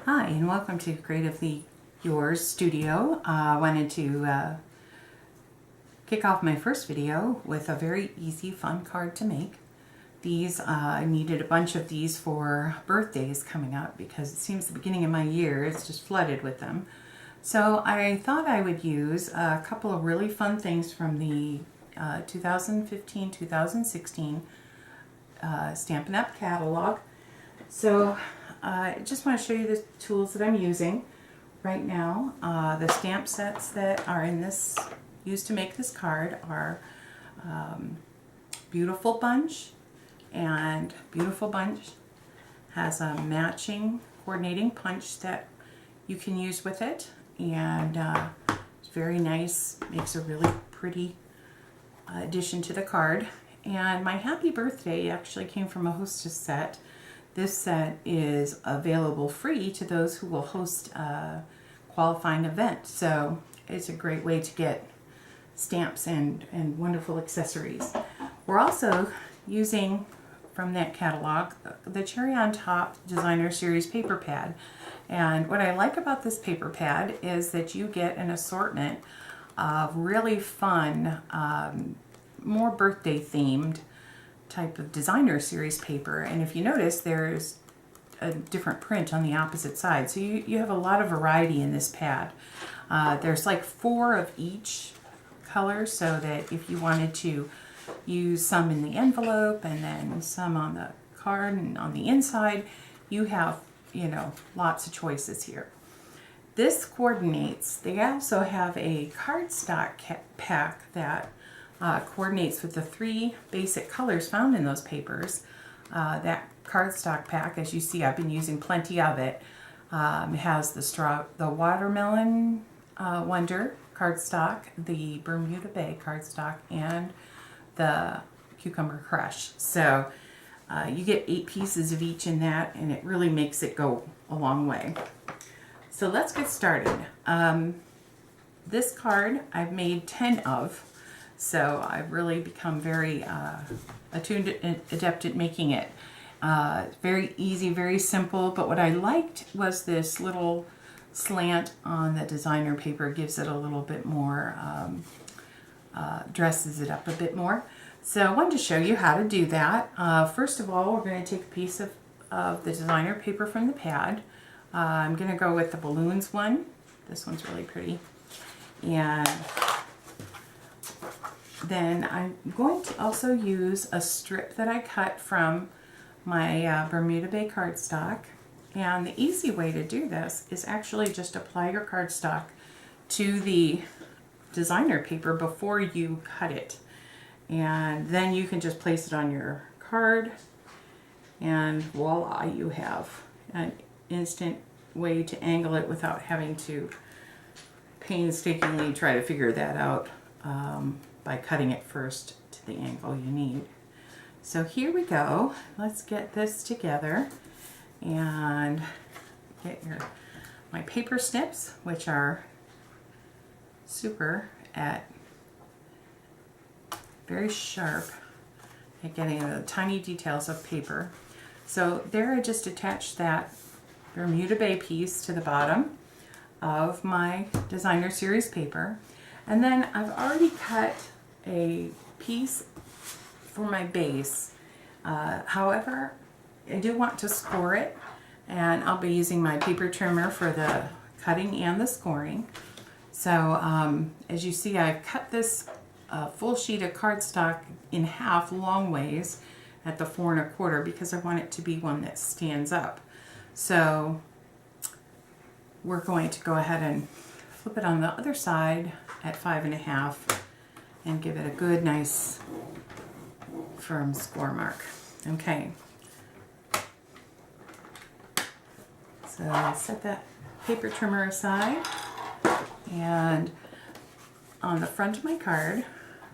Hi, and welcome to Creatively Yours Studio. I wanted to kick off my first video with a very easy, fun card to make. These, I needed a bunch of these for birthdays coming up because it seems the beginning of my year is just flooded with them. So I thought I would use a couple of really fun things from the 2015-2016 Stampin' Up! Catalog. So I just want to show you the tools that I'm using right now. The stamp sets that are in this, used to make this card, are Beautiful Bunch, and Beautiful Bunch has a matching coordinating punch that you can use with it, and it's very nice, makes a really pretty addition to the card. And my happy birthday actually came from a hostess set. This set is available free to those who will host a qualifying event. So it's a great way to get stamps and wonderful accessories. We're also using from that catalog the Cherry on Top Designer Series paper pad. And what I like about this paper pad is that you get an assortment of really fun, more birthday themed type of designer series paper. And if you notice, there's a different print on the opposite side, so you have a lot of variety in this pad. There's like 4 of each color, so that if you wanted to use some in the envelope and then some on the card and on the inside, you have, you know, lots of choices here. This coordinates. They also have a cardstock pack that coordinates with the 3 basic colors found in those papers. That cardstock pack, as you see, I've been using plenty of it. Has the Watermelon Wonder cardstock, the Bermuda Bay cardstock, and the Cucumber Crush. So you get 8 pieces of each in that, and it really makes it go a long way. So let's get started. This card I've made 10 of. So I've really become very attuned and adept at making it. Very easy, very simple, but what I liked was this little slant on the designer paper. Gives it a little bit more, dresses it up a bit more. So I wanted to show you how to do that. First of all, we're going to take a piece of the designer paper from the pad. I'm going to go with the balloons one. This one's really pretty. And then I'm going to also use a strip that I cut from my Bermuda Bay cardstock. And the easy way to do this is actually just apply your cardstock to the designer paper before you cut it. And then you can just place it on your card, and voila, you have an instant way to angle it without having to painstakingly try to figure that out by cutting it first to the angle you need. So here we go. Let's get this together and get my paper snips, which are super at very sharp at getting the tiny details of paper. So there I just attached that Bermuda Bay piece to the bottom of my designer series paper. And then I've already cut a piece for my base. However, I do want to score it, and I'll be using my paper trimmer for the cutting and the scoring. So as you see, I cut this full sheet of cardstock in half long ways at the 4 1/4 because I want it to be one that stands up. So we're going to go ahead and flip it on the other side at 5 1/2 and give it a good, nice, firm score mark. Okay. So I'll set that paper trimmer aside, and on the front of my card,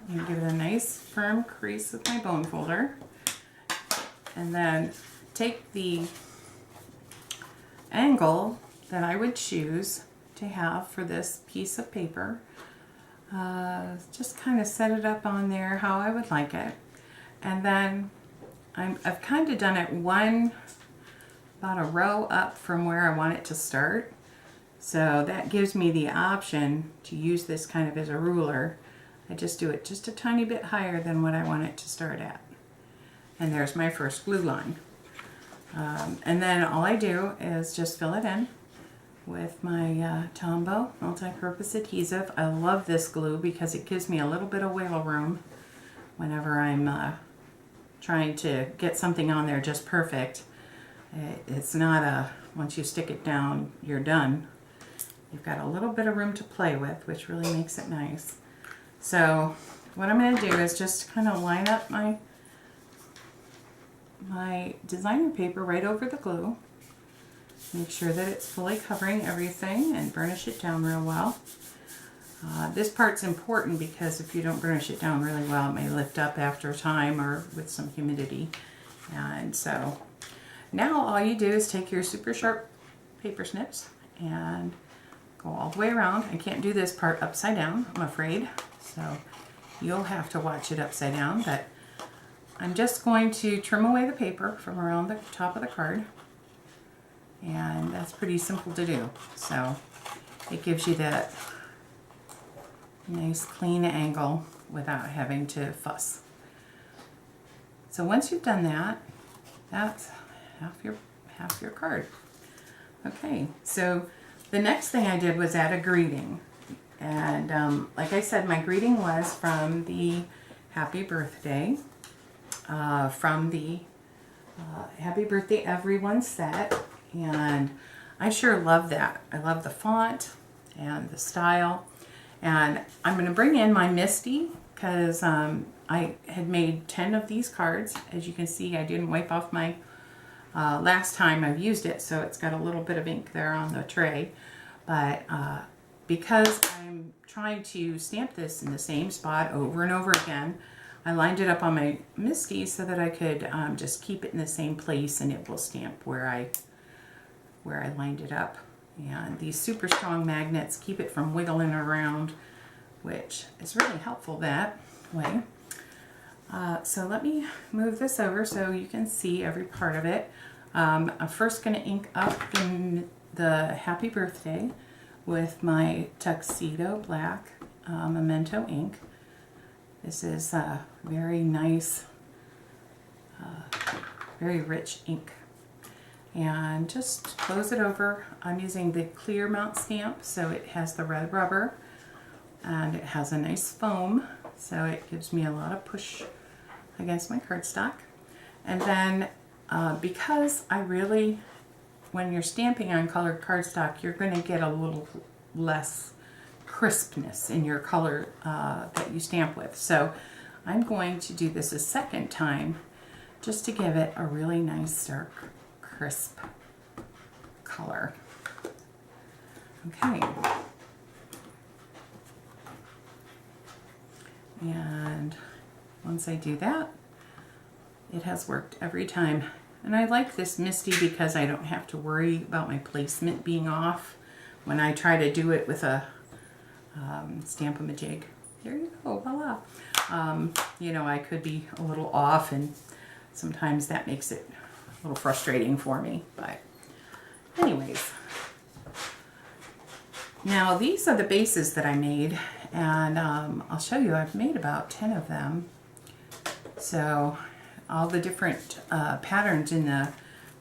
I'm going to give it a nice, firm crease with my bone folder, and then take the angle that I would choose to have for this piece of paper. Just kind of set it up on there how I would like it, and then I've kind of done it one about a row up from where I want it to start. So that gives me the option to use this kind of as a ruler. I just do it just a tiny bit higher than what I want it to start at. And there's my first glue line. And then all I do is just fill it in with my Tombow multi-purpose adhesive. I love this glue because it gives me a little bit of wiggle room whenever I'm trying to get something on there just perfect. It's not a, once you stick it down, you're done. You've got a little bit of room to play with, which really makes it nice. So what I'm going to do is just kind of line up my designer paper right over the glue. Make sure that it's fully covering everything and burnish it down real well. This part's important because if you don't burnish it down really well, it may lift up after time or with some humidity. And so now all you do is take your super sharp paper snips and go all the way around. I can't do this part upside down, I'm afraid, so you'll have to watch it upside down, but I'm just going to trim away the paper from around the top of the card, and that's pretty simple to do. So it gives you that nice clean angle without having to fuss. So once you've done that, that's half your card. Okay, so the next thing I did was add a greeting. And like I said, my greeting was from the Happy Birthday, from the Happy Birthday Everyone set. And I sure love that. I love the font and the style. And I'm going to bring in my Misty because I had made 10 of these cards. As you can see, I didn't wipe off my last time I've used it, so it's got a little bit of ink there on the tray. But because I'm trying to stamp this in the same spot over and over again, I lined it up on my Misty so that I could just keep it in the same place and it will stamp where I lined it up. And these super strong magnets keep it from wiggling around, which is really helpful that way. So let me move this over so you can see every part of it. I'm first going to ink up the Happy Birthday with my Tuxedo Black Memento ink. This is a very nice, very rich ink. And just close it over. I'm using the clear mount stamp, so it has the red rubber and it has a nice foam, so it gives me a lot of push against my cardstock. And then because I really, when you're stamping on colored cardstock, you're going to get a little less crispness in your color that you stamp with. So I'm going to do this a second time just to give it a really nice dark crisp color. Okay. And once I do that, it has worked every time. And I like this Misty because I don't have to worry about my placement being off when I try to do it with a Stamp-A-Majig. There you go, voila. You know, I could be a little off, and sometimes that makes it a little frustrating for me. But anyways, now these are the bases that I made, and I'll show you. I've made about 10 of them. So all the different patterns in the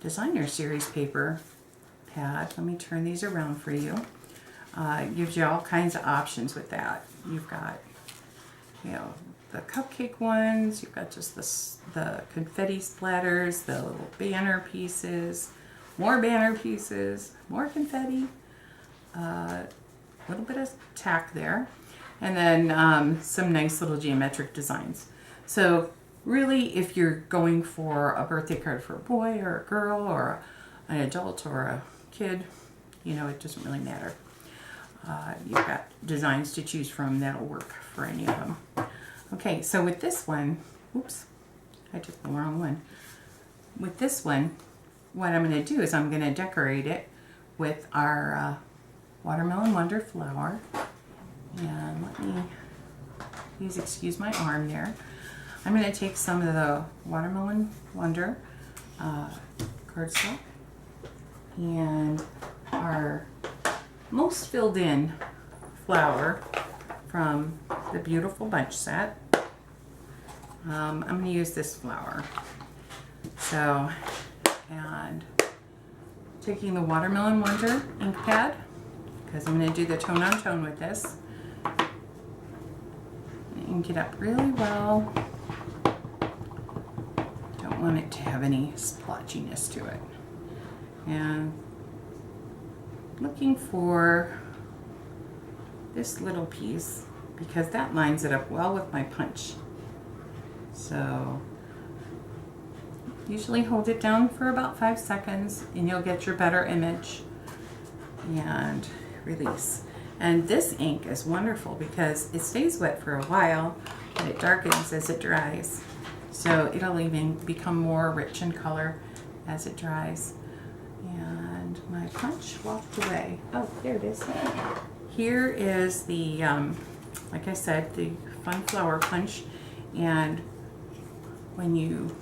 designer series paper pad. Let me turn these around for you. It gives you all kinds of options with that. You've got, you know, the cupcake ones, you've got just the confetti splatters, the little banner pieces, more banner pieces, more confetti, a little bit of tack there, and then some nice little geometric designs. So really, if you're going for a birthday card for a boy or a girl or an adult or a kid, you know, it doesn't really matter. You've got designs to choose from that'll work for any of them. Okay, so with this one, oops, I took the wrong one. With this one, what I'm going to do is I'm going to decorate it with our Watermelon Wonder flower. And let me, please excuse my arm there. I'm going to take some of the Watermelon Wonder cardstock, and our most filled in flower from the beautiful bunch set. I'm going to use this flower. So, and taking the Watermelon Wonder ink pad, because I'm going to do the tone on tone with this. Ink it up really well. Don't want it to have any splotchiness to it. And looking for this little piece because that lines it up well with my punch. So usually hold it down for about 5 seconds and you'll get your better image, and release. And this ink is wonderful because it stays wet for a while, but it darkens as it dries. So it'll even become more rich in color as it dries. And my punch walked away. Oh, there it is. Here is the, like I said, the fun flower punch. And when you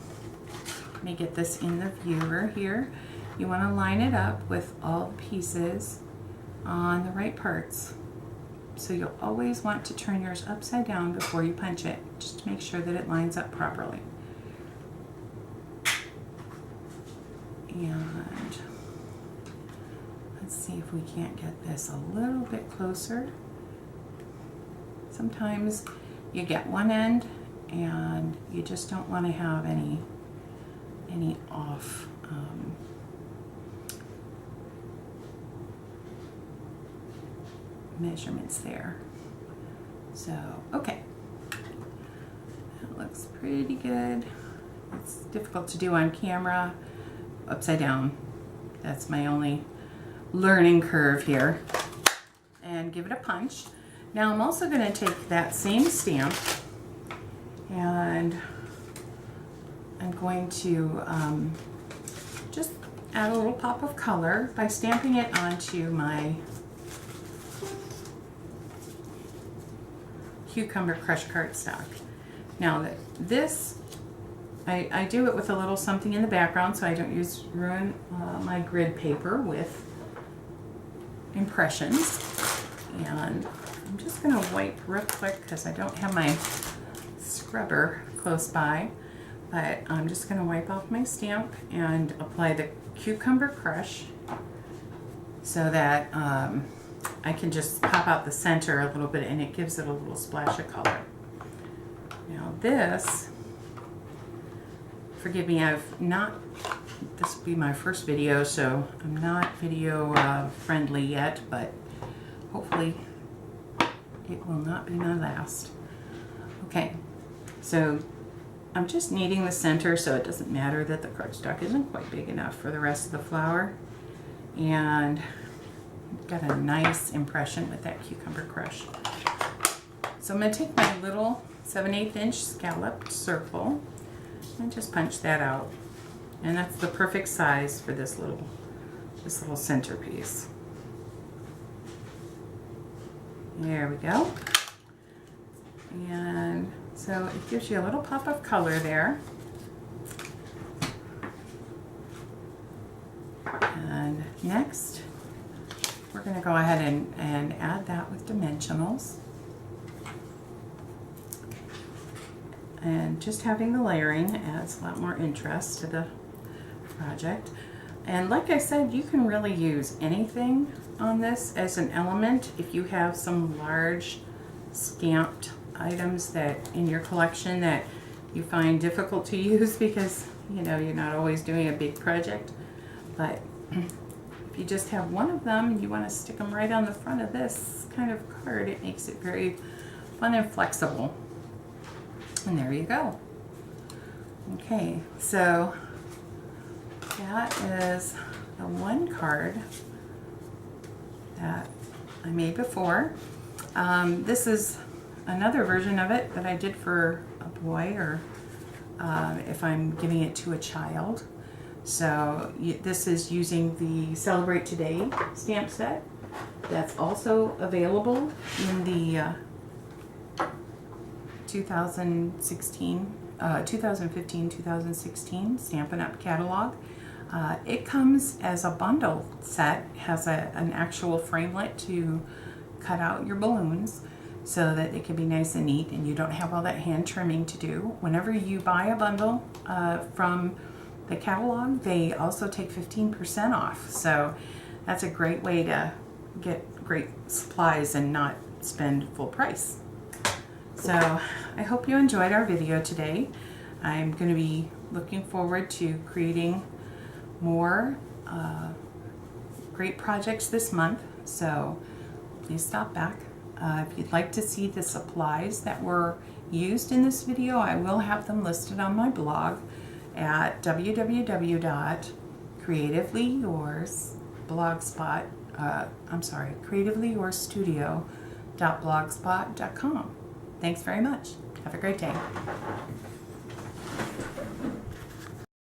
may get this in the viewer here, you want to line it up with all the pieces on the right parts. So you'll always want to turn yours upside down before you punch it, just to make sure that it lines up properly. And let's see if we can't get this a little bit closer. Sometimes you get one end and you just don't want to have any off measurements there. So, okay. That looks pretty good. It's difficult to do on camera upside down. That's my only learning curve here. And give it a punch. Now I'm also going to take that same stamp and I'm going to just add a little pop of color by stamping it onto my Cucumber Crush cardstock. Now this, I do it with a little something in the background so I don't ruin my grid paper with impressions. And I'm just going to wipe real quick because I don't have my scrubber close by. But I'm just going to wipe off my stamp and apply the Cucumber Crush so that I can just pop out the center a little bit and it gives it a little splash of color. Now this, forgive me, this will be my first video, so I'm not video friendly yet, but hopefully it will not be my last. Okay, so I'm just kneading the center so it doesn't matter that the cardstock isn't quite big enough for the rest of the flower. And got a nice impression with that Cucumber Crush. So I'm going to take my little 7/8 inch scalloped circle and just punch that out. And that's the perfect size for this little centerpiece. There we go. And so it gives you a little pop of color there. And next, we're going to go ahead and add that with dimensionals. And just having the layering adds a lot more interest to the project. And like I said, you can really use anything on this as an element if you have some large stamped items that in your collection that you find difficult to use because you know you're not always doing a big project. But if you just have one of them and you want to stick them right on the front of this kind of card, it makes it very fun and flexible. And there you go. Okay, so that is the one card that I made before. This is another version of it that I did for a boy, or if I'm giving it to a child. So this is using the Celebrate Today stamp set. That's also available in the 2015-2016 Stampin' Up! Catalog. It comes as a bundle set, has an actual framelit to cut out your balloons so that it can be nice and neat and you don't have all that hand trimming to do. Whenever you buy a bundle from the catalog, they also take 15% off. So that's a great way to get great supplies and not spend full price. So I hope you enjoyed our video today. I'm going to be looking forward to creating more great projects this month, so please stop back. If you'd like to see the supplies that were used in this video, I will have them listed on my blog at creativelyyoursstudio.blogspot.com. Thanks very much. Have a great day.